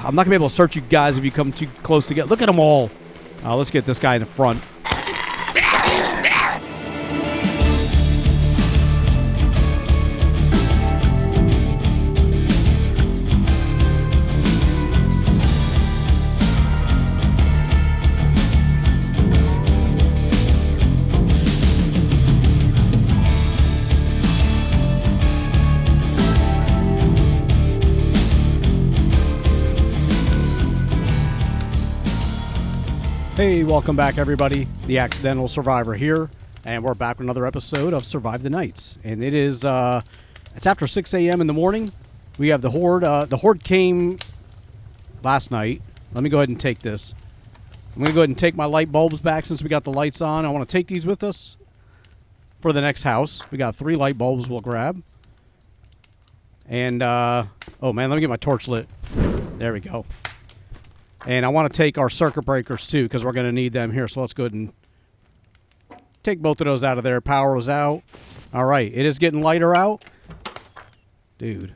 I'm not going to be able to search you guys if you come too close together. Look at them all. Let's get this guy in the front. Hey, welcome back, everybody. The Accidental Survivor here, and we're back with another episode of Survive the Nights. And it is, it's after 6 a.m. in the morning. We have the Horde. The Horde came last night. Let me go ahead and take this. I'm going to go ahead and take my light bulbs back since we got the lights on. I want to take these with us for the next house. We got 3 light bulbs we'll grab. And, oh man, let me get my torch lit. There we go. And I want to take our circuit breakers, too, because we're going to need them here. So let's go ahead and take both of those out of there. Power is out. All right. It is getting lighter out. Dude.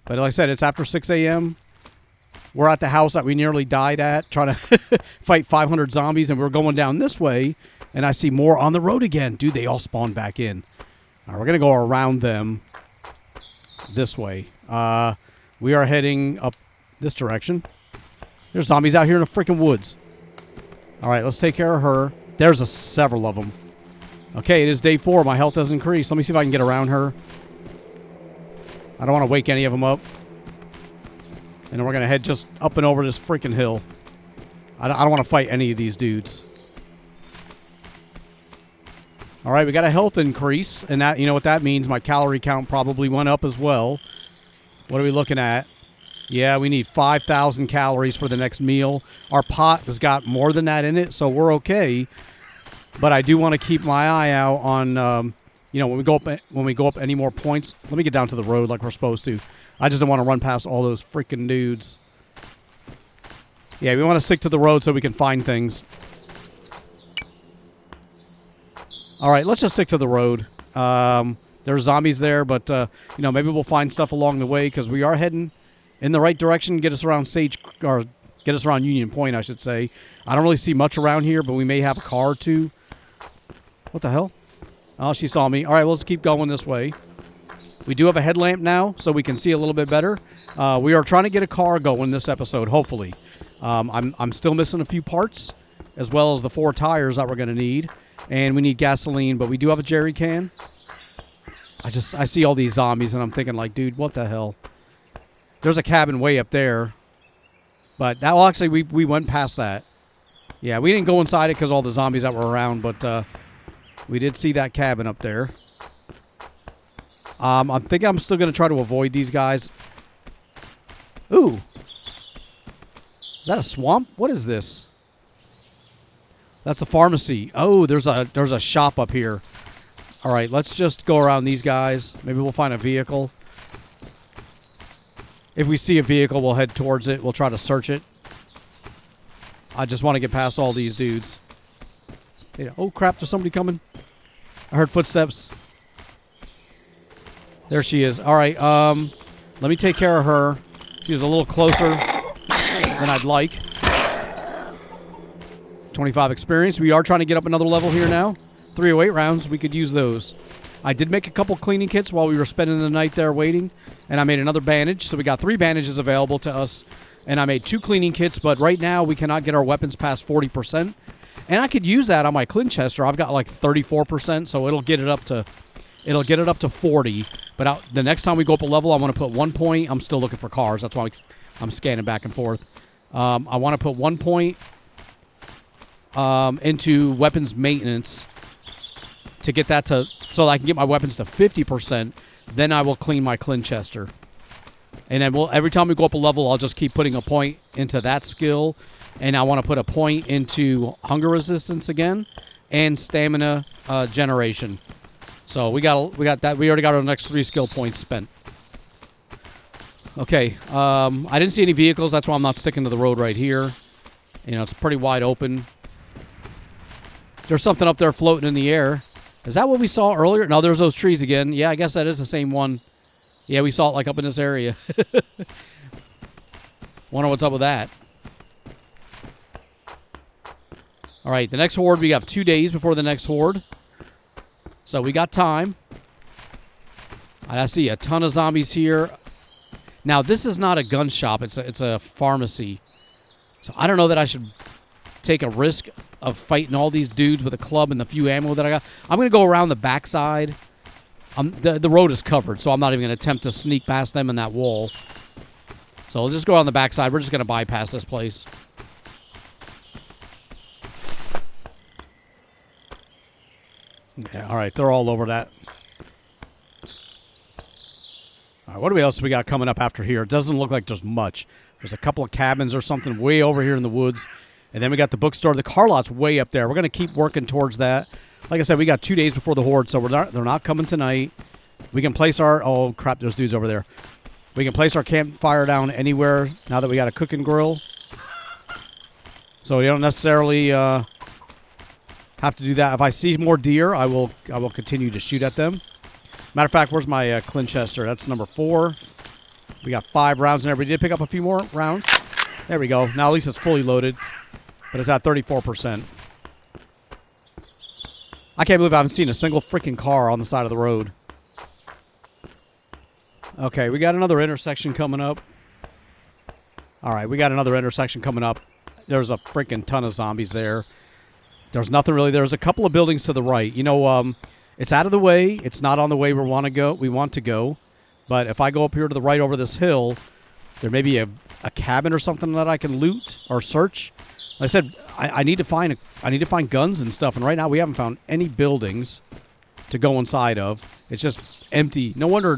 But like I said, it's after 6 a.m. We're at the house that we nearly died at, trying to fight 500 zombies. And we're going down this way. And I see more on the road again. Dude, they all spawned back in. All right, we're going to go around them this way. We are heading up this direction. There's zombies out here in the freaking woods. All right, let's take care of her. There's several of them. Okay, it is day 4. My health has increased. Let me see if I can get around her. I don't want to wake any of them up. And then we're going to head just up and over this freaking hill. I don't want to fight any of these dudes. All right, we got a health increase. And that, you know what that means? My calorie count probably went up as well. What are we looking at? Yeah, we need 5,000 calories for the next meal. Our pot has got more than that in it, so we're okay. But I do want to keep my eye out on, you know, when we go up any more points. Let me get down to the road like we're supposed to. I just don't want to run past all those freaking dudes. Yeah, we want to stick to the road so we can find things. All right, let's just stick to the road. There's zombies there, but you know, maybe we'll find stuff along the way because we are heading in the right direction. Get us around get us around Union Point, I should say. I don't really see much around here, but we may have a car or two. What the hell? Oh, she saw me. All right, let's keep going this way. We do have a headlamp now, so we can see a little bit better. We are trying to get a car going this episode, hopefully. I'm still missing a few parts, as well as the 4 tires that we're going to need. And we need gasoline, but we do have a jerry can. I see all these zombies, and I'm thinking, like, dude, what the hell? There's a cabin way up there. But, that, well, actually, we went past that. Yeah, we didn't go inside it because all the zombies that were around, but we did see that cabin up there. I think I'm still going to try to avoid these guys. Ooh. Is that a swamp? What is this? That's the pharmacy. Oh, there's a shop up here. All right, let's just go around these guys. Maybe we'll find a vehicle. If we see a vehicle, we'll head towards it. We'll try to search it. I just want to get past all these dudes. Oh, crap. There's somebody coming. I heard footsteps. There she is. All right. Let me take care of her. She's a little closer than I'd like. 25 experience. We are trying to get up another level here now. 308 rounds. We could use those. I did make a couple cleaning kits while we were spending the night there waiting, and I made another bandage. So we got 3 bandages available to us, and I made 2 cleaning kits, but right now we cannot get our weapons past 40%. And I could use that on my Clinchester. I've got like 34%, so it'll get it up to 40. But the next time we go up a level, I want to put 1 point. I'm still looking for cars. That's why I'm scanning back and forth. I want to put 1 point into weapons maintenance to get that to, so that I can get my weapons to 50%. Then I will clean my Clinchester. And then every time we go up a level, I'll just keep putting a point into that skill. And I want to put a point into hunger resistance again and stamina generation. So we got that. We already got our next 3 skill points spent. Okay. I didn't see any vehicles. That's why I'm not sticking to the road right here. You know, it's pretty wide open. There's something up there floating in the air. Is that what we saw earlier? No, there's those trees again. Yeah, I guess that is the same one. Yeah, we saw it like up in this area. Wonder what's up with that. All right, the next horde, we have 2 days before the next horde. So we got time. I see a ton of zombies here. Now, this is not a gun shop. It's a pharmacy. So I don't know that I should take a risk of fighting all these dudes with a club and the few ammo that I got. I'm going to go around the backside. The road is covered, so I'm not even going to attempt to sneak past them in that wall. So we'll just go on the backside. We're just going to bypass this place. Yeah, all right. They're all over that. All right, what else we got coming up after here? It doesn't look like there's much. There's a couple of cabins or something way over here in the woods. And then we got the bookstore. The car lot's way up there. We're going to keep working towards that. Like I said, we got 2 days before the horde, so they're not coming tonight. We can place our... Oh, crap, there's dudes over there. We can place our campfire down anywhere now that we got a cooking grill. So we don't necessarily... have to do that. If I see more deer, I will continue to shoot at them. Matter of fact, where's my Clinchester? That's number 4. We got 5 rounds in there. We did pick up a few more rounds. There we go. Now at least it's fully loaded. But it's at 34%. I can't believe I haven't seen a single freaking car on the side of the road. Okay, we got another intersection coming up. All right, we got another intersection coming up. There's a freaking ton of zombies there. There's nothing really. There's a couple of buildings to the right. You know, it's out of the way. It's not on the way we want to go. But if I go up here to the right over this hill, there may be a cabin or something that I can loot or search. Like I said, I need to find guns and stuff. And right now we haven't found any buildings to go inside of. It's just empty. No wonder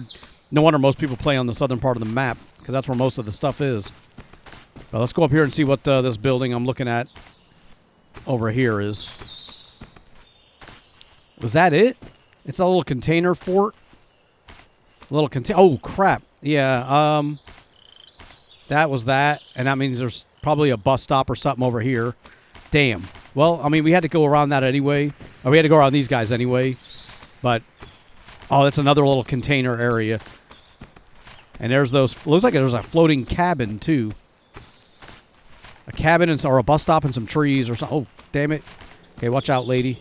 most people play on the southern part of the map because that's where most of the stuff is. But let's go up here and see what this building I'm looking at over here is. Was that it? It's a little container fort. Oh crap! Yeah. That was that, and that means there's probably a bus stop or something over here. Damn. Well, I mean, we had to go around that anyway. Or we had to go around these guys anyway. But oh, that's another little container area. And there's those. Looks like there's a floating cabin too. A cabin or a bus stop and some trees or something. Oh, damn it. Okay, watch out, lady.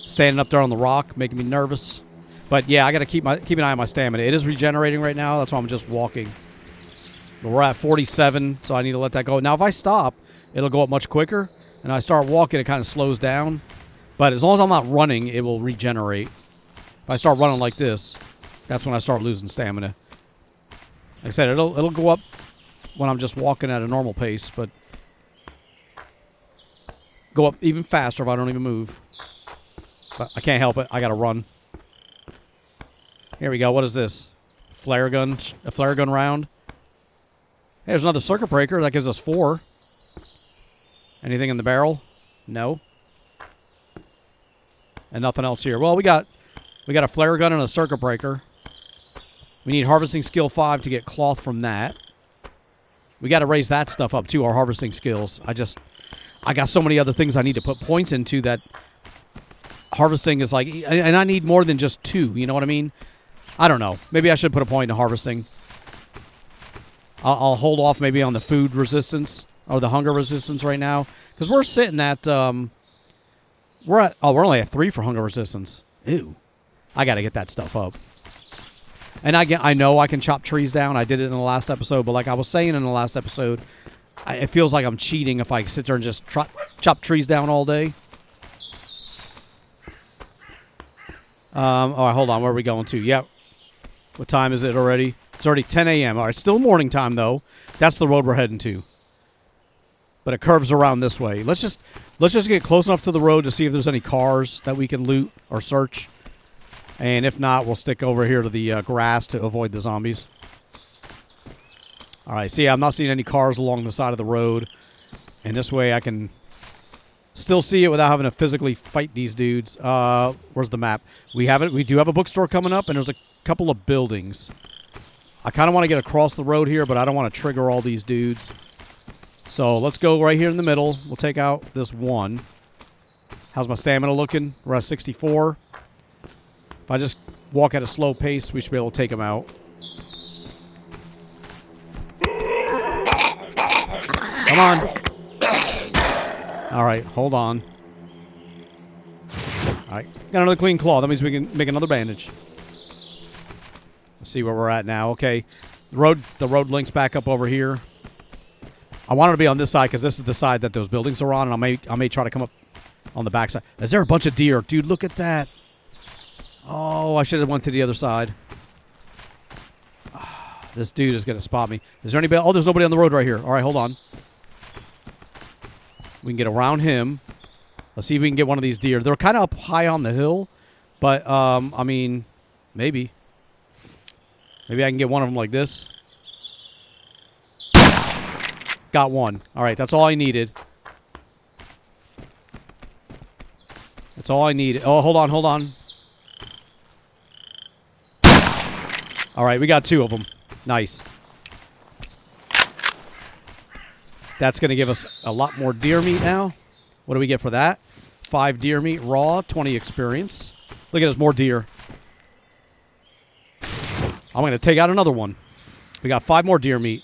Standing up there on the rock, making me nervous. But yeah, I got to keep an eye on my stamina. It is regenerating right now. That's why I'm just walking. But we're at 47, so I need to let that go. Now, if I stop, it'll go up much quicker. And I start walking, it kind of slows down. But as long as I'm not running, it will regenerate. If I start running like this, that's when I start losing stamina. Like I said, it'll go up when I'm just walking at a normal pace, but go up even faster if I don't even move. But I can't help it. I got to run. Here we go. What is this? Flare gun. A flare gun round. Hey, there's another circuit breaker. That gives us 4. Anything in the barrel? No. And nothing else here. Well, we got a flare gun and a circuit breaker. We need harvesting skill 5 to get cloth from that. We got to raise that stuff up too, our harvesting skills. I got so many other things I need to put points into that harvesting is like, and I need more than just 2, you know what I mean? I don't know. Maybe I should put a point in harvesting. I'll hold off maybe on the food resistance or the hunger resistance right now. Because we're sitting at, we're only at 3 for hunger resistance. Ew. I got to get that stuff up. And I know I can chop trees down. I did it in the last episode. But like I was saying in the last episode, it feels like I'm cheating if I sit there and just chop trees down all day. All right, hold on. Where are we going to? Yep. What time is it already? It's already 10 a.m. All right, still morning time, though. That's the road we're heading to. But it curves around this way. Let's just get close enough to the road to see if there's any cars that we can loot or search. And if not, we'll stick over here to the grass to avoid the zombies. All right, see, I'm not seeing any cars along the side of the road. And this way I can still see it without having to physically fight these dudes. Where's the map? We do have a bookstore coming up, and there's a couple of buildings. I kind of want to get across the road here, but I don't want to trigger all these dudes. So let's go right here in the middle. We'll take out this one. How's my stamina looking? We're at 64. If I just walk at a slow pace, we should be able to take him out. Come on. All right, hold on. All right, got another clean claw. That means we can make another bandage. Let's see where we're at now. Okay, the road links back up over here. I wanted to be on this side because this is the side that those buildings are on, and I may try to come up on the back side. Is there a bunch of deer? Dude, look at that. Oh, I should have went to the other side. This dude is going to spot me. Is there anybody? Oh, there's nobody on the road right here. All right, hold on. We can get around him. Let's see if we can get one of these deer. They're kind of up high on the hill, but, I mean, maybe. Maybe I can get one of them like this. Got one. All right, that's all I needed. That's all I needed. Oh, hold on, hold on. All right, we got two of them. Nice. That's going to give us a lot more deer meat now. What do we get for that? 5 deer meat raw, 20 experience. Look at us, more deer. I'm going to take out another one. We got 5 more deer meat.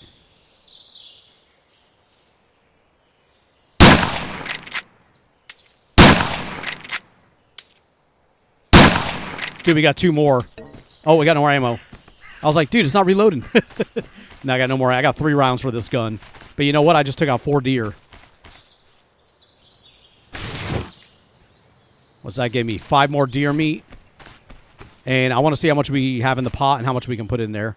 Dude, we got 2 more. Oh, we got no more ammo. I was like, dude, it's not reloading. Now I got no more. I got 3 rounds for this gun. But you know what? I just took out 4 deer. What's that give me? 5 more deer meat. And I want to see how much we have in the pot and how much we can put in there.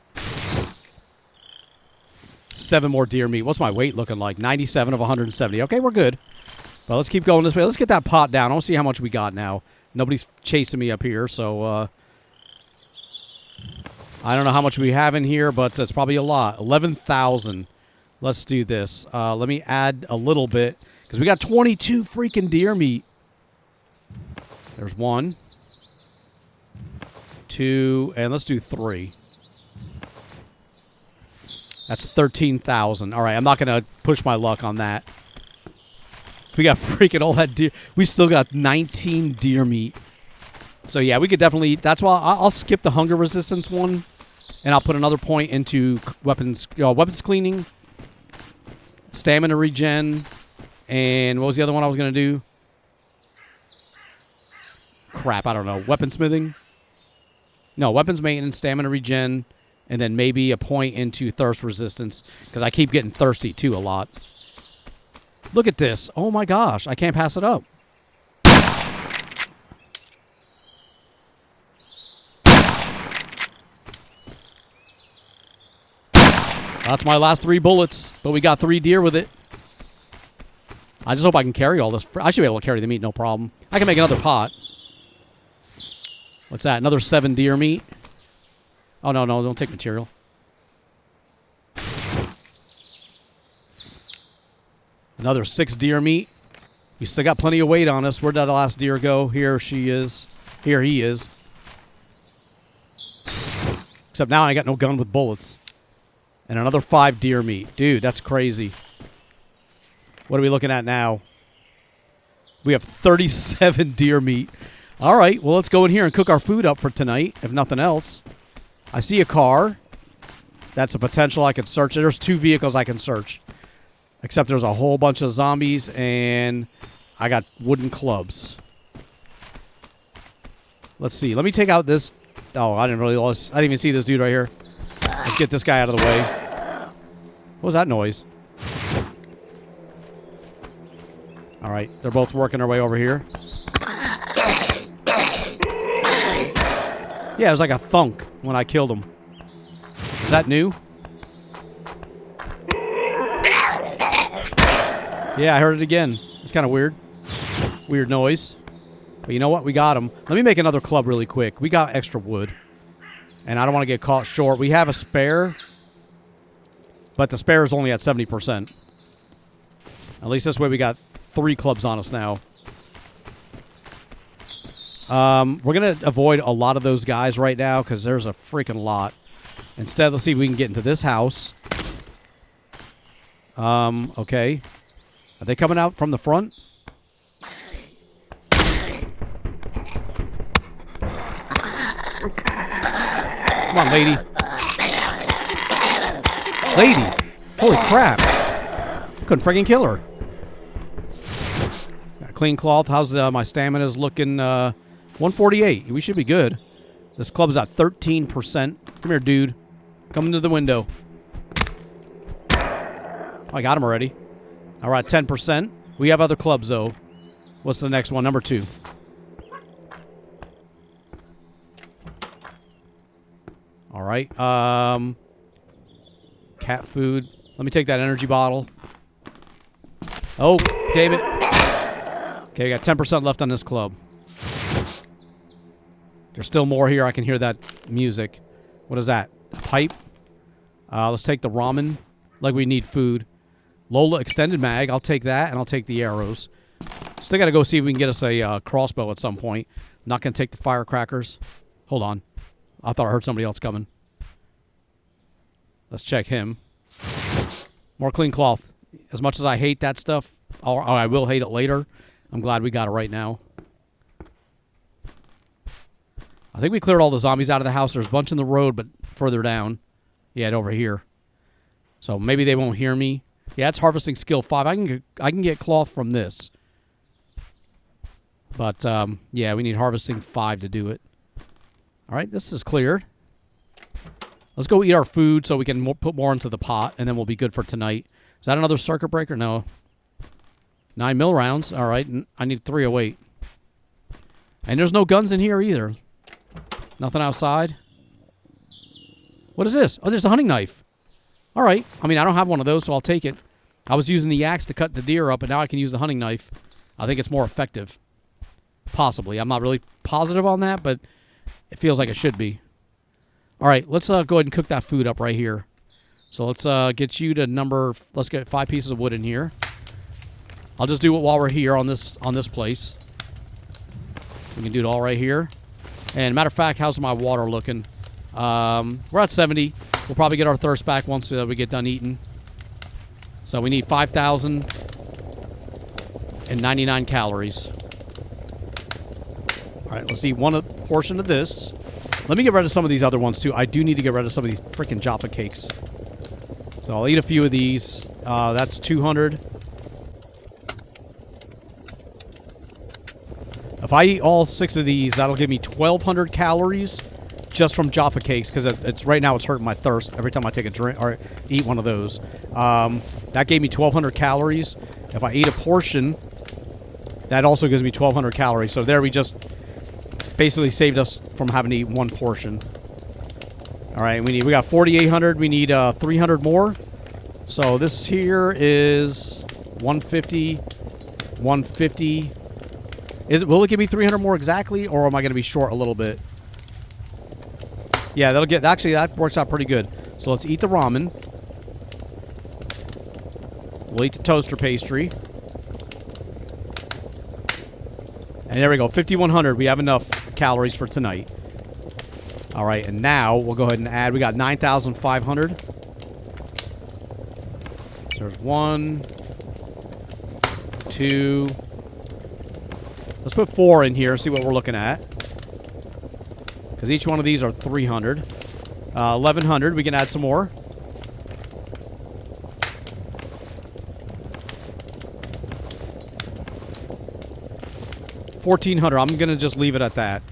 7 more deer meat. What's my weight looking like? 97 of 170. Okay, we're good. But let's keep going this way. Let's get that pot down. I want to see how much we got now. Nobody's chasing me up here, so I don't know how much we have in here, but it's probably a lot. 11,000. Let's do this. Let me add a little bit, because we got 22 freaking deer meat. There's 1, 2, and let's do 3. That's 13,000. All right, I'm not going to push my luck on that. We got freaking all that deer. We still got 19 deer meat. So, yeah, we could definitely... That's why I'll skip the hunger resistance one, and I'll put another point into weapons cleaning, stamina regen, and what was the other one I was going to do? Crap, I don't know. Weaponsmithing? No, weapons maintenance, stamina regen, and then maybe a point into thirst resistance, because I keep getting thirsty, too, a lot. Look at this. Oh, my gosh. I can't pass it up. That's my last 3 bullets, but we got 3 deer with it. I just hope I can carry all this. I should be able to carry the meat, no problem. I can make another pot. What's that? Another 7 deer meat? Oh, no, don't take material. Another 6 deer meat. We still got plenty of weight on us. Where'd that last deer go? Here she is. Here he is. Except now I got no gun with bullets. And another 5 deer meat. Dude, that's crazy. What are we looking at now? We have 37 deer meat. All right, well, let's go in here and cook our food up for tonight, if nothing else. I see a car. That's a potential I could search. There's 2 vehicles I can search. Except there's a whole bunch of zombies, and I got wooden clubs. Let's see. Let me take out this. Oh, I didn't even see this dude right here. Let's get this guy out of the way. What was that noise? All right, they're both working their way over here. Yeah, it was like a thunk when I killed him. Is that new? Yeah, I heard it again. It's kind of weird. Weird noise. But you know what? We got him. Let me make another club really quick. We got extra wood. And I don't want to get caught short. We have a spare. But the spare is only at 70%. At least this way we got 3 clubs on us now. We're going to avoid a lot of those guys right now because there's a freaking lot. Instead, let's see if we can get into this house. Okay. Are they coming out from the front? Come on, lady. Lady. Holy crap. Couldn't friggin' kill her. Got clean cloth. How's my stamina's looking? 148. We should be good. This club's at 13%. Come here, dude. Come into the window. Oh, I got him already. All right, 10%. We have other clubs, though. What's the next one? Number 2. All right. Cat food. Let me take that energy bottle. Oh, damn it. Okay, we got 10% left on this club. There's still more here. I can hear that music. What is that? A pipe? Let's take the ramen. Like we need food. Lola extended mag. I'll take that, and I'll take the arrows. Still got to go see if we can get us a crossbow at some point. Not going to take the firecrackers. Hold on. I thought I heard somebody else coming. Let's check him. More clean cloth. As much as I hate that stuff, or I will hate it later, I'm glad we got it right now. I think we cleared all the zombies out of the house. There's a bunch in the road, but further down. Yeah, over here. So maybe they won't hear me. Yeah, it's harvesting skill 5. I can get cloth from this. But, yeah, we need harvesting 5 to do it. All right, this is cleared. Let's go eat our food so we can put more into the pot, and then we'll be good for tonight. Is that another circuit breaker? No. 9 mil rounds. All right, I need 308. And there's no guns in here either. Nothing outside. What is this? Oh, there's a hunting knife. All right. I mean, I don't have one of those, so I'll take it. I was using the axe to cut the deer up, and now I can use the hunting knife. I think it's more effective. Possibly. I'm not really positive on that, but it feels like it should be. All right, let's go ahead and cook that food up right here. So let's get you to number... Let's get 5 pieces of wood in here. I'll just do it while we're here on this place. We can do it all right here. And matter of fact, how's my water looking? We're at 70. We'll probably get our thirst back once we get done eating. So we need 5,099 calories. All right, let's eat one portion of this. Let me get rid of some of these other ones, too. I do need to get rid of some of these freaking Jaffa cakes. So I'll eat a few of these. That's 200. If I eat all 6 of these, that'll give me 1,200 calories just from Jaffa cakes, because it's right now it's hurting my thirst every time I take a drink or eat one of those. That gave me 1,200 calories. If I eat a portion, that also gives me 1,200 calories. So there we just basically saved us from having to eat one portion. All right, we got 4,800. We need 300 more. So this here is 150, 150. Will it give me 300 more exactly, or am I going to be short a little bit? Yeah, actually that works out pretty good. So let's eat the ramen. We'll eat the toaster pastry. And there we go, 5,100. We have enough calories for tonight. All right, and now we'll go ahead and add. We got 9,500. So there's 1, 2. Let's put 4 in here and see what we're looking at. Because each one of these are 300. 1,100. We can add some more. 1,400. I'm going to just leave it at that.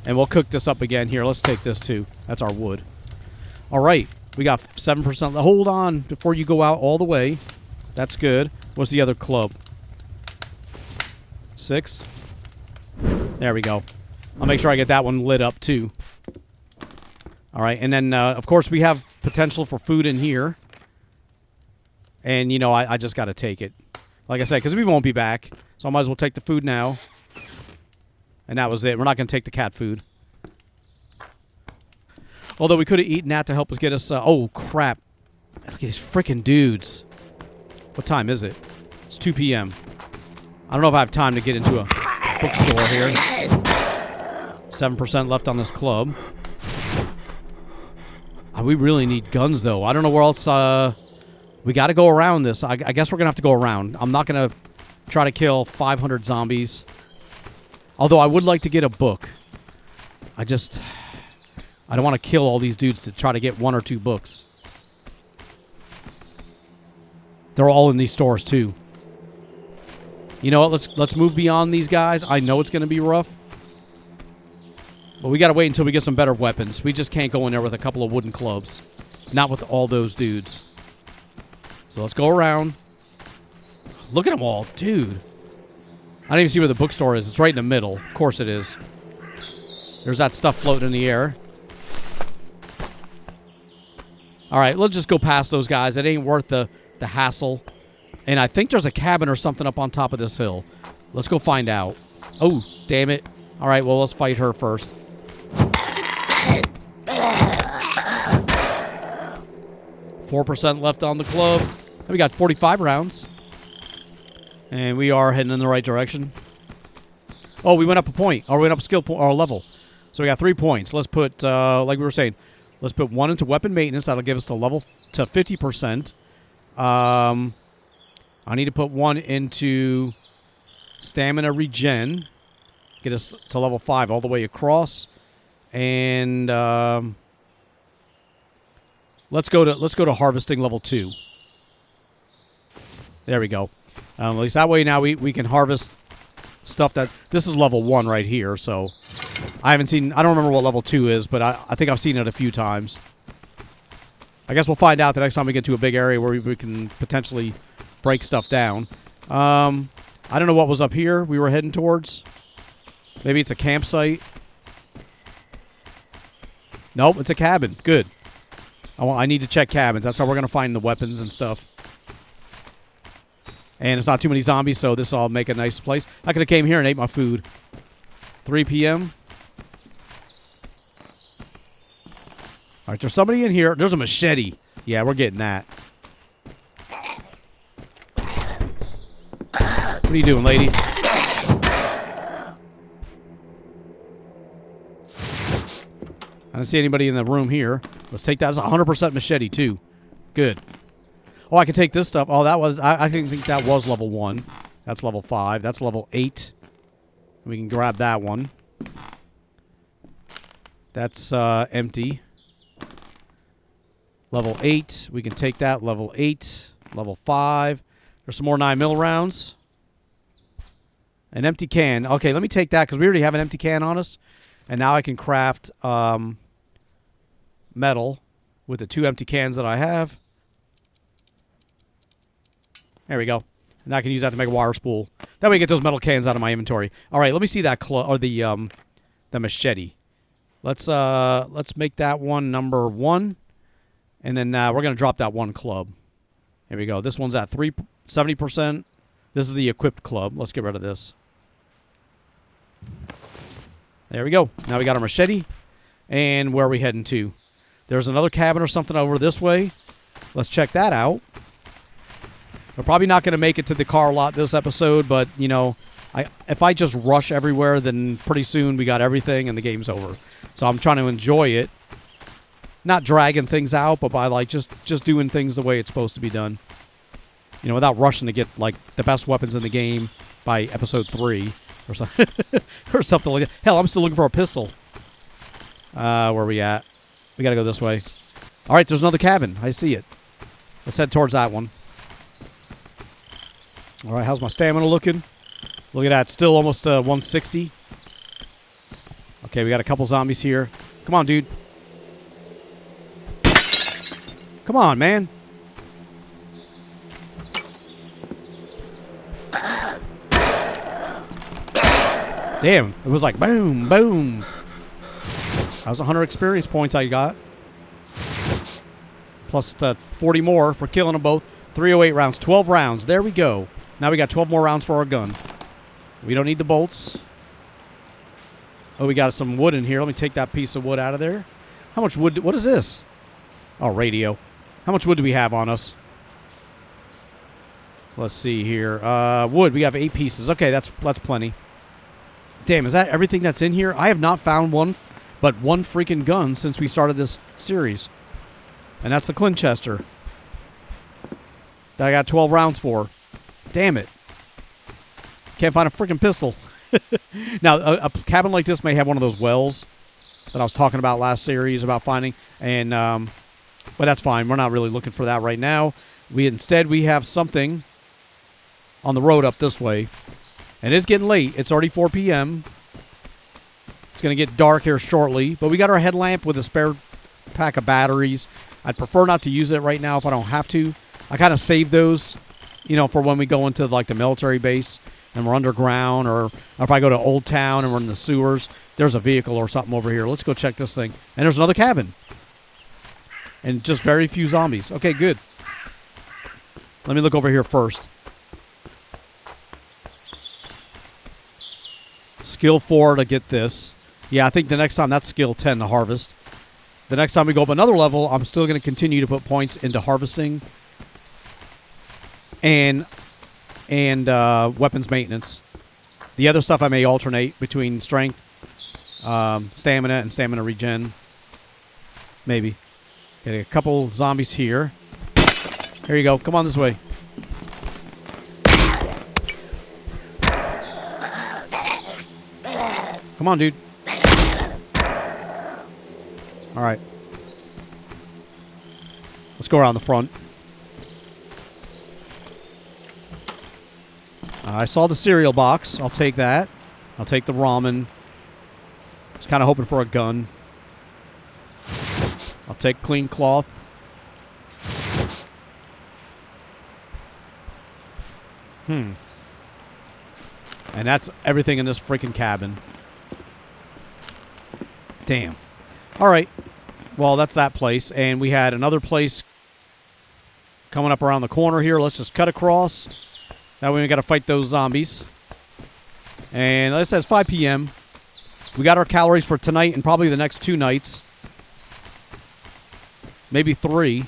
And we'll cook this up again here. Let's take this too. That's our wood. All right. We got 7%. Hold on before you go out all the way. That's good. What's the other club? 6. There we go. I'll make sure I get that one lit up too. All right. And then, of course, we have potential for food in here. And, you know, I just got to take it. Like I said, because we won't be back. So I might as well take the food now. And that was it. We're not going to take the cat food. Although we could have eaten that to help us get us... oh, crap. Look at these freaking dudes. What time is it? It's 2 p.m. I don't know if I have time to get into a bookstore here. 7% left on this club. We really need guns, though. I don't know where else... we got to go around this. I guess we're going to have to go around. I'm not going to try to kill 500 zombies. Although I would like to get a book. I don't want to kill all these dudes to try to get 1 or 2 books. They're all in these stores too. You know what? Let's move beyond these guys. I know it's going to be rough. But we got to wait until we get some better weapons. We just can't go in there with a couple of wooden clubs. Not with all those dudes. So let's go around. Look at them all. Dude. I don't even see where the bookstore is. It's right in the middle. Of course it is. There's that stuff floating in the air. All right, let's just go past those guys. It ain't worth the hassle. And I think there's a cabin or something up on top of this hill. Let's go find out. Oh, damn it. All right, well, let's fight her first. 4% left on the club. And we got 45 rounds. And we are heading in the right direction. Oh, we went up a point. Or we went up a skill point or a level. So we got 3 points. Let's put, like we were saying, let's put 1 into weapon maintenance. That'll give us the level to 50%. I need to put 1 into stamina regen. Get us to level 5 all the way across. And let's go to harvesting level 2. There we go. At least that way now we can harvest stuff that... This is level 1 right here, so... I haven't seen... I don't remember what level 2 is, but I think I've seen it a few times. I guess we'll find out the next time we get to a big area where we can potentially break stuff down. I don't know what was up here we were heading towards. Maybe it's a campsite. Nope, it's a cabin. Good. I need to check cabins. That's how we're going to find the weapons and stuff. And it's not too many zombies, so this will make a nice place. I could have came here and ate my food. 3 p.m. All right, there's somebody in here. There's a machete. Yeah, we're getting that. What are you doing, lady? I don't see anybody in the room here. Let's take that. It's a 100% machete, too. Good. Oh, I can take this stuff. Oh, that was... I think that was level 1. That's level 5. That's level 8. We can grab that one. That's empty. Level 8. We can take that. Level 8. Level 5. There's some more 9mm rounds. An empty can. Okay, let me take that because we already have an empty can on us. And now I can craft metal with the 2 empty cans that I have. There we go. And I can use that to make a wire spool. That way I get those metal cans out of my inventory. All right, let me see that the machete. Let's make that one number 1. And then we're going to drop that 1 club. Here we go. This one's at 70%. This is the equipped club. Let's get rid of this. There we go. Now we got our machete. And where are we heading to? There's another cabin or something over this way. Let's check that out. We're probably not going to make it to the car lot this episode, but, you know, if I just rush everywhere, then pretty soon we got everything and the game's over. So I'm trying to enjoy it. Not dragging things out, but by, like, just doing things the way it's supposed to be done. You know, without rushing to get, like, the best weapons in the game by episode 3 or, or something like that. Hell, I'm still looking for a pistol. Where are we at? We got to go this way. All right, there's another cabin. I see it. Let's head towards that one. All right, how's my stamina looking? Look at that, still almost 160. Okay, we got a couple zombies here. Come on, dude. Come on, man. Damn, it was like boom, boom. That was 100 experience points I got. Plus 40 more for killing them both. 308 rounds, 12 rounds. There we go. Now we got 12 more rounds for our gun. We don't need the bolts. Oh, we got some wood in here. Let me take that piece of wood out of there. How much wood? What is this? Oh, radio. How much wood do we have on us? Let's see here. Wood. We have 8 pieces. Okay, that's plenty. Damn, is that everything that's in here? I have not found one freaking gun since we started this series. And that's the Clinchester. That I got 12 rounds for. Damn it. Can't find a freaking pistol. Now, a cabin like this may have one of those wells that I was talking about last series about finding. And, but that's fine. We're not really looking for that right now. Instead we have something on the road up this way. And it's getting late. It's already 4 p.m. It's going to get dark here shortly. But we got our headlamp with a spare pack of batteries. I'd prefer not to use it right now if I don't have to. I kind of save those, you know, for when we go into like the military base and we're underground, or if I go to Old Town and we're in the sewers. There's a vehicle or something over here. Let's go check this thing. And there's another cabin. And just very few zombies. Okay, good. Let me look over here first. Skill 4 to get this. Yeah, I think the next time that's skill 10 to harvest. The next time we go up another level, I'm still going to continue to put points into harvesting and weapons maintenance. The other stuff I may alternate between strength, stamina, and stamina regen. Maybe. Get a couple zombies here. Here you go. Come on this way. Come on, dude. All right. Let's go around the front. I saw the cereal box. I'll take that. I'll take the ramen. I was kind of hoping for a gun. I'll take clean cloth. And that's everything in this freaking cabin. Damn. All right. Well, that's that place. And we had another place coming up around the corner here. Let's just cut across. That way we got to fight those zombies. And like I said, it's 5 p.m. We got our calories for tonight and probably the next 2 nights. Maybe 3.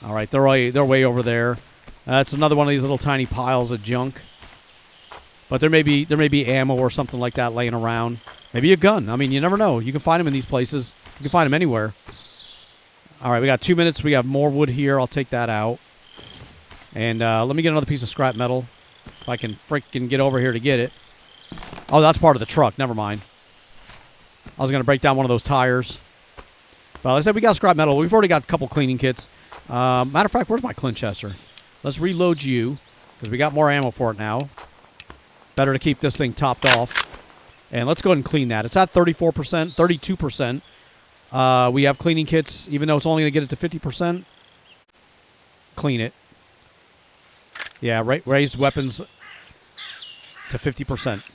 All right, they're way over there. That's another one of these little tiny piles of junk. But there may be ammo or something like that laying around. Maybe a gun. I mean, you never know. You can find them in these places. You can find them anywhere. All right, we got 2 minutes. We have more wood here. I'll take that out. And let me get another piece of scrap metal. If I can freaking get over here to get it. Oh, that's part of the truck. Never mind. I was going to break down one of those tires. But like I said, we got scrap metal. We've already got a couple cleaning kits. Matter of fact, where's my Clinchester? Let's reload you, because we got more ammo for it now. Better to keep this thing topped off. And let's go ahead and clean that. It's at 34%, 32%. We have cleaning kits, even though it's only going to get it to 50%. Clean it. Yeah, raised weapons to 50%.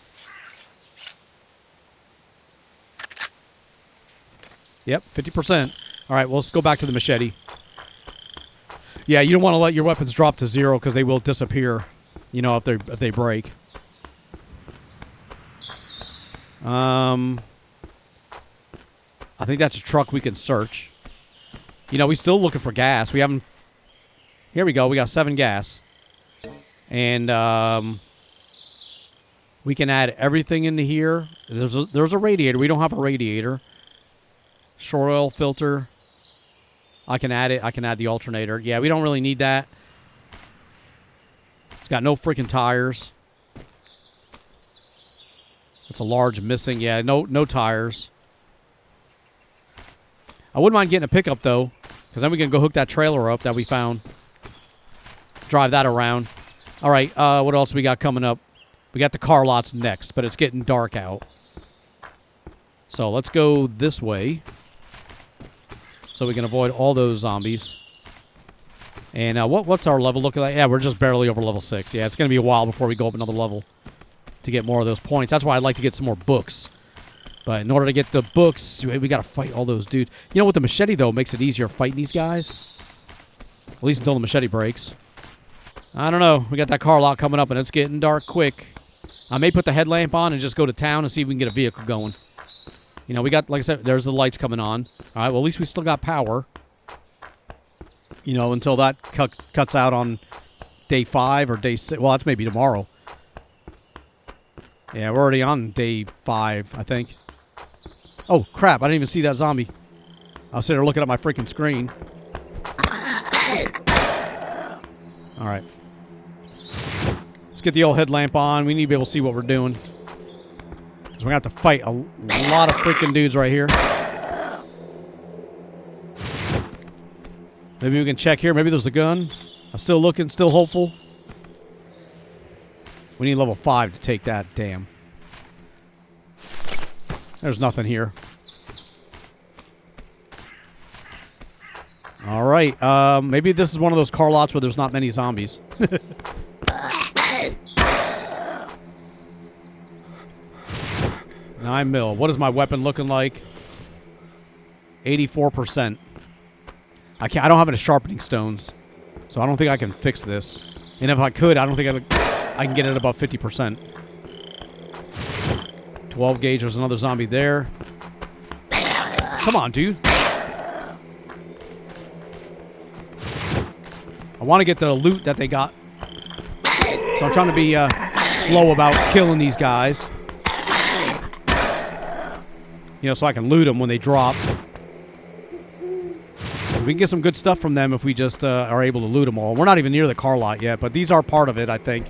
Yep, 50%. All right, well, let's go back to the machete. Yeah, you don't want to let your weapons drop to 0 because they will disappear, you know, if they break. I think that's a truck we can search. You know, we're still looking for gas. We haven't... Here we go. We got 7 gas. And we can add everything into here. There's a radiator. We don't have a radiator. Shore oil filter. I can add it. I can add the alternator. Yeah, we don't really need that. It's got no freaking tires. It's a large missing. Yeah, no tires. I wouldn't mind getting a pickup, though, because then we can go hook that trailer up that we found. Drive that around. All right, what else we got coming up? We got the car lots next, but it's getting dark out. So let's go this way so we can avoid all those zombies. And what's our level looking like? Yeah, we're just barely over level 6. Yeah, it's going to be a while before we go up another level to get more of those points. That's why I'd like to get some more books. But in order to get the books, we got to fight all those dudes. You know, with the machete, though, makes it easier fighting these guys. At least until the machete breaks. I don't know. We got that car lot coming up, and it's getting dark quick. I may put the headlamp on and just go to town and see if we can get a vehicle going. You know, we got, like I said, there's the lights coming on. All right, well, at least we still got power. You know, until that cuts out on day 5 or day 6. Well, that's maybe tomorrow. Yeah, we're already on day 5, I think. Oh, crap. I didn't even see that zombie. I was sitting there looking at my freaking screen. All right. Let's get the old headlamp on. We need to be able to see what we're doing. Because we're going to have to fight a lot of freaking dudes right here. Maybe we can check here. Maybe there's a gun. I'm still looking, still hopeful. We need level 5 to take that. Damn. There's nothing here. All right. Maybe this is one of those car lots where there's not many zombies. 9 mil. What is my weapon looking like? 84%. I don't have any sharpening stones, so I don't think I can fix this. And if I could, I don't think I can get it above 50%. 12 gauge. There's another zombie there. Come on, dude. I want to get the loot that they got, so I'm trying to be slow about killing these guys. You know, so I can loot them when they drop. We can get some good stuff from them if we just are able to loot them all. We're not even near the car lot yet, but these are part of it, I think.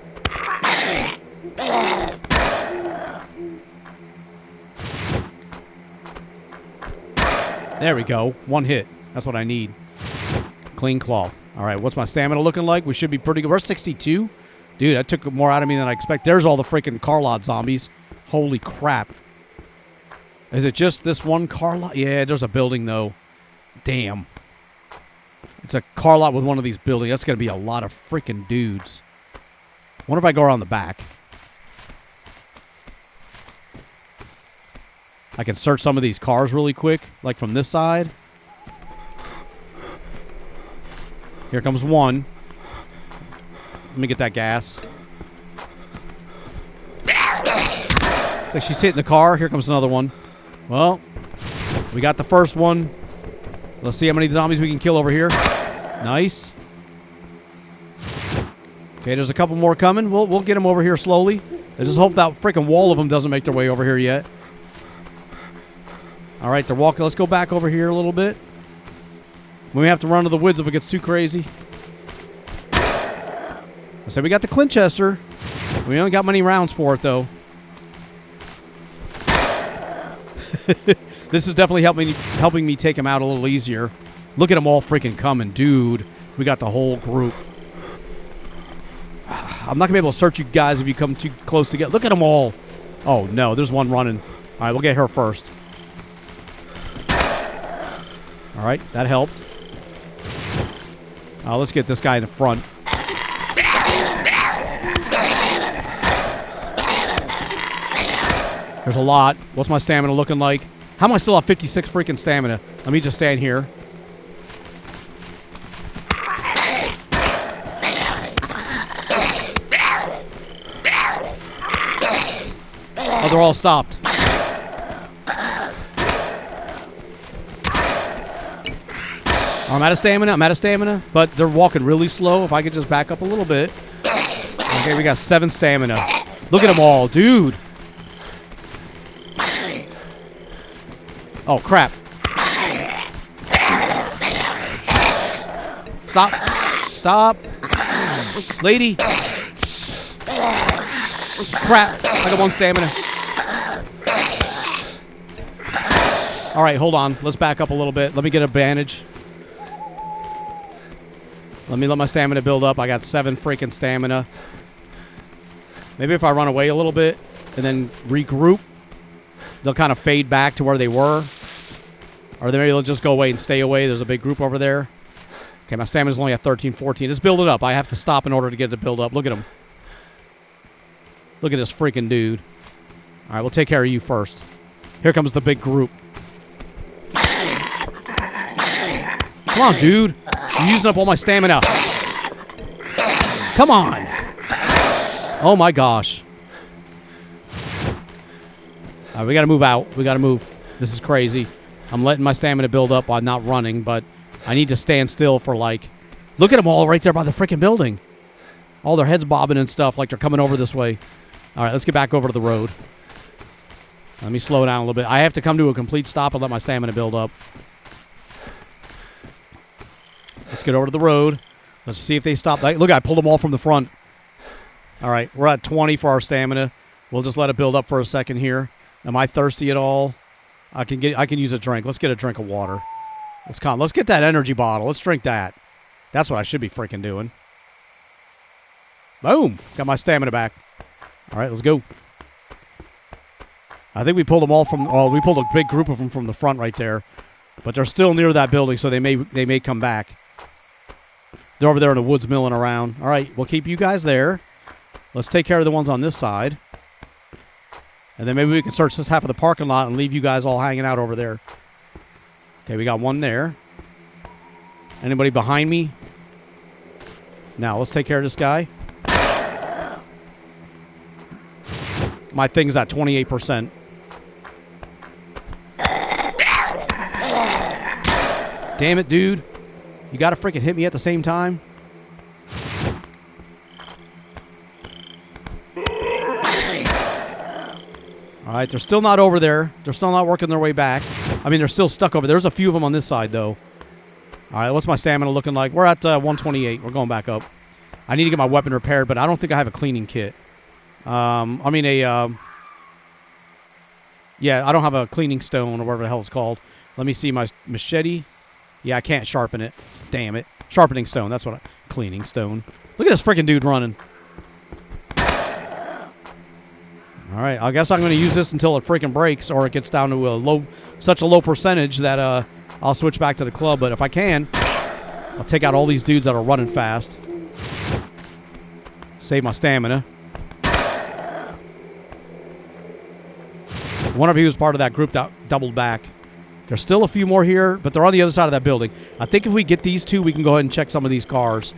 There we go. One hit. That's what I need. Clean cloth. All right, what's my stamina looking like? We should be pretty good. We're 62. Dude, that took more out of me than I expect. There's all the freaking car lot zombies. Holy crap. Is it just this one car lot? Yeah, there's a building, though. Damn. It's a car lot with one of these buildings. That's going to be a lot of freaking dudes. Wonder if I go around the back. I can search some of these cars really quick, like from this side. Here comes one. Let me get that gas. Like she's hitting the car. Here comes another one. Well, we got the first one. Let's see how many zombies we can kill over here. Nice. Okay, there's a couple more coming. We'll get them over here slowly. I just hope that freaking wall of them doesn't make their way over here yet. All right, they're walking. Let's go back over here a little bit. We may have to run to the woods if it gets too crazy. I said we got the Clinchester. We don't got many rounds for it, though. This is definitely helping me take him out a little easier. Look at them all freaking coming. Dude, we got the whole group. I'm not going to be able to search you guys if you come too close together. Look at them all. Oh, no, there's one running. All right, we'll get her first. All right, that helped. Let's get this guy in the front. There's a lot. What's my stamina looking like? How am I still at 56 freaking stamina? Let me just stand here. Oh, they're all stopped. I'm out of stamina, but they're walking really slow. If I could just back up a little bit. Okay, we got 7 stamina. Look at them all, dude. Oh, crap. Stop. Stop. Lady. Crap. I got 1 stamina. All right, hold on. Let's back up a little bit. Let me get a bandage. Let me let my stamina build up. I got 7 freaking stamina. Maybe if I run away a little bit and then regroup, they'll kind of fade back to where they were. Or maybe they'll just go away and stay away. There's a big group over there. Okay, my stamina's only at 13, 14. Let's build it up. I have to stop in order to get it to build up. Look at him. Look at this freaking dude. All right, we'll take care of you first. Here comes the big group. Come on, dude. You're using up all my stamina. Come on. Oh, my gosh. All right, we got to move out. We got to move. This is crazy. I'm letting my stamina build up while not running, but I need to stand still for, like... Look at them all right there by the freaking building. All their heads bobbing and stuff like they're coming over this way. All right, let's get back over to the road. Let me slow down a little bit. I have to come to a complete stop and let my stamina build up. Let's get over to the road. Let's see if they stop. Look, I pulled them all from the front. All right, we're at 20 for our stamina. We'll just let it build up for a second here. Am I thirsty at all? I can use a drink. Let's get a drink of water. Let's get that energy bottle. Let's drink that. That's what I should be freaking doing. Boom. Got my stamina back. All right, let's go. I think we pulled them all from... Well, we pulled a big group of them from the front right there. But they're still near that building, so they may come back. They're over there in the woods milling around. All right, we'll keep you guys there. Let's take care of the ones on this side. And then maybe we can search this half of the parking lot and leave you guys all hanging out over there. Okay, we got one there. Anybody behind me? Now, let's take care of this guy. My thing's at 28%. Damn it, dude. You gotta freaking hit me at the same time. Alright, they're still not over there. They're still not working their way back. I mean, they're still stuck over there. There's a few of them on this side, though. Alright, what's my stamina looking like? We're at 128. We're going back up. I need to get my weapon repaired, but I don't think I have a cleaning kit. Yeah, I don't have a cleaning stone or whatever the hell it's called. Let me see my machete. Yeah, I can't sharpen it. Damn it. Sharpening stone. That's what I... Cleaning stone. Look at this freaking dude running. Alright, I guess I'm going to use this until it freaking breaks or it gets down to such a low percentage that I'll switch back to the club. But if I can, I'll take out all these dudes that are running fast. Save my stamina. One of you was part of that group that doubled back. There's still a few more here, but they're on the other side of that building. I think if we get these two, we can go ahead and check some of these cars.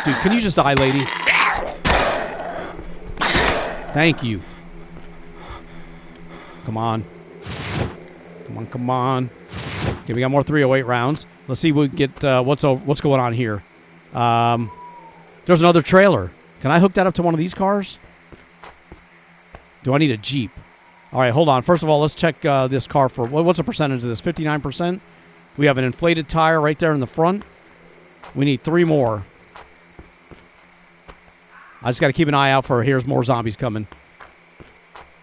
Dude, can you just die, lady? Thank you. Come on. Come on, come on. Okay, we got more 308 rounds. Let's see if we can get what's going on here. There's another trailer. Can I hook that up to one of these cars? Do I need a Jeep? All right, hold on. First of all, let's check this car for... What's the percentage of this? 59%? We have an inflated tire right there in the front. We need 3 more. I just got to keep an eye out for... Here's more zombies coming.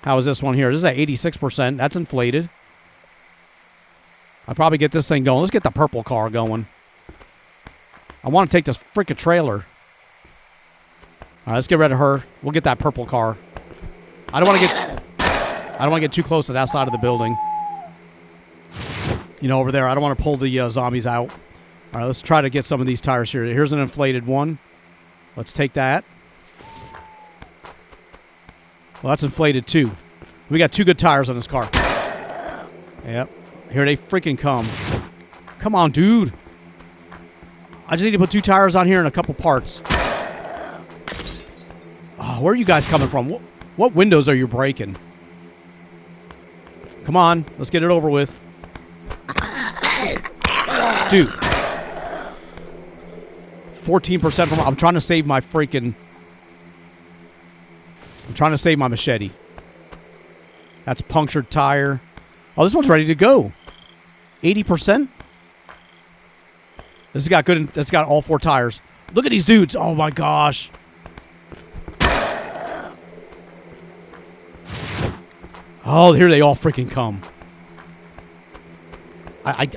How is this one here? This is at 86%. That's inflated. I'll probably get this thing going. Let's get the purple car going. I want to take this freaking trailer. All right, let's get rid of her. We'll get that purple car. I don't want to get too close to that side of the building. You know, over there. I don't want to pull the zombies out. All right, let's try to get some of these tires here. Here's an inflated one. Let's take that. Well, that's inflated too. We got 2 good tires on this car. Yep. Here they freaking come. Come on, dude. I just need to put 2 tires on here and a couple parts. Oh, where are you guys coming from? What windows are you breaking? Come on. Let's get it over with. Dude. 14% from... I'm trying to save my freaking... I'm trying to save my machete. That's punctured tire. Oh, this one's ready to go. 80%? This has got good... It's got all 4 tires. Look at these dudes. Oh, my gosh. Oh, here they all freaking come. I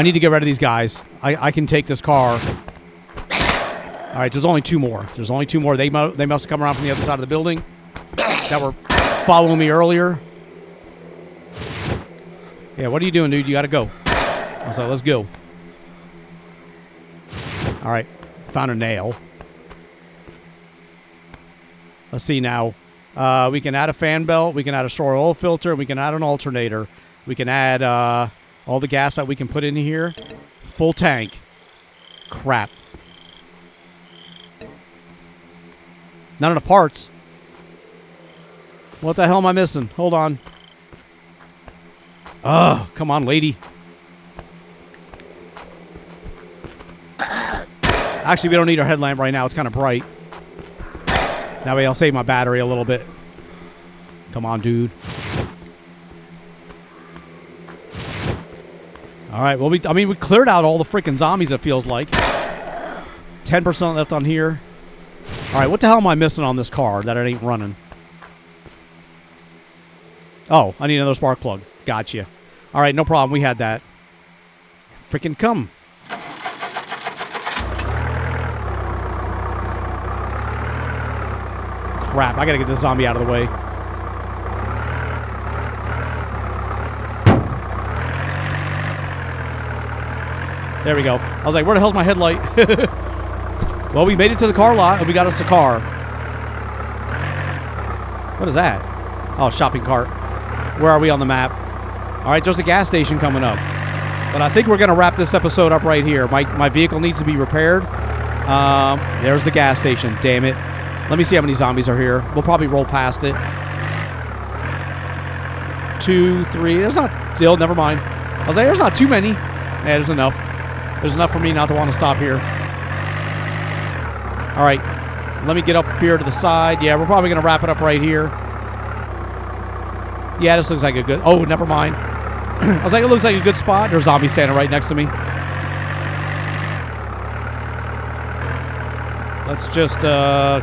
need to get rid of these guys. I can take this car. All right, there's only 2 more. There's only 2 more. They must have come around from the other side of the building that were following me earlier. Yeah, what are you doing, dude? You got to go. So let's go. All right, found a nail. Let's see now. We can add a fan belt. We can add a shore oil filter. We can add an alternator. We can add all the gas that we can put in here. Full tank. Crap. Not enough parts. What the hell am I missing? Hold on. Oh, come on, lady. Actually, we don't need our headlamp right now. It's kind of bright. That way I'll save my battery a little bit. Come on, dude. All right, well, we cleared out all the freaking zombies, it feels like. 10% left on here. All right, what the hell am I missing on this car that it ain't running? Oh, I need another spark plug. Gotcha. All right, no problem. We had that. freaking come. Crap, I gotta get this zombie out of the way. There we go. I was like, where the hell's my headlight? Well, we made it to the car lot, and we got us a car. What is that? Oh, shopping cart. Where are we on the map? All right, there's a gas station coming up. But I think we're going to wrap this episode up right here. My vehicle needs to be repaired. There's the gas station. Damn it. Let me see how many zombies are here. We'll probably roll past it. 2, 3. There's not... Still, never mind. I was like, there's not too many. Yeah, there's enough. There's enough for me not to want to stop here. All right. Let me get up here to the side. Yeah, we're probably going to wrap it up right here. Yeah, this looks like a good... Oh, never mind. I was like, it looks like a good spot. There's zombies standing right next to me. Let's just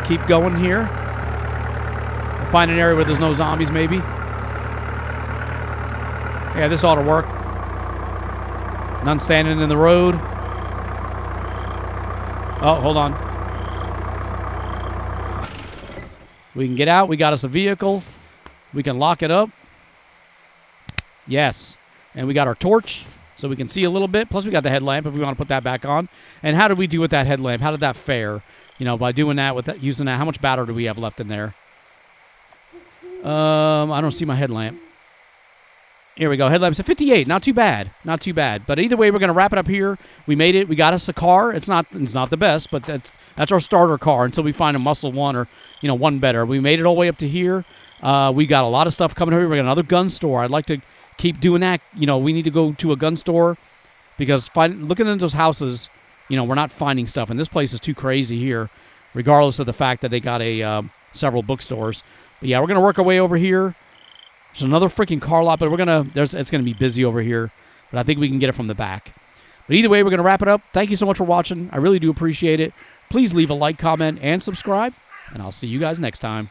keep going here. Find an area where there's no zombies, maybe. Yeah, this ought to work. None standing in the road. Oh, hold on. We can get out. We got us a vehicle. We can lock it up. Yes. And we got our torch, so we can see a little bit. Plus, we got the headlamp if we want to put that back on. And how did we do with that headlamp? How did that fare? You know, by doing that, with that, using that, how much battery do we have left in there? I don't see my headlamp. Here we go. Headlamp's at 58. Not too bad. Not too bad. But either way, we're going to wrap it up here. We made it. We got us a car. It's not the best, but that's our starter car until we find a muscle one or, you know, one better. We made it all the way up to here. We got a lot of stuff coming here. We got another gun store. I'd like to keep doing that. You know, we need to go to a gun store because looking into those houses, you know, we're not finding stuff. And this place is too crazy here, regardless of the fact that they got several bookstores. But yeah, we're going to work our way over here. There's another freaking car lot, but it's gonna be busy over here. But I think we can get it from the back. But either way, we're gonna wrap it up. Thank you so much for watching. I really do appreciate it. Please leave a like, comment, and subscribe, and I'll see you guys next time.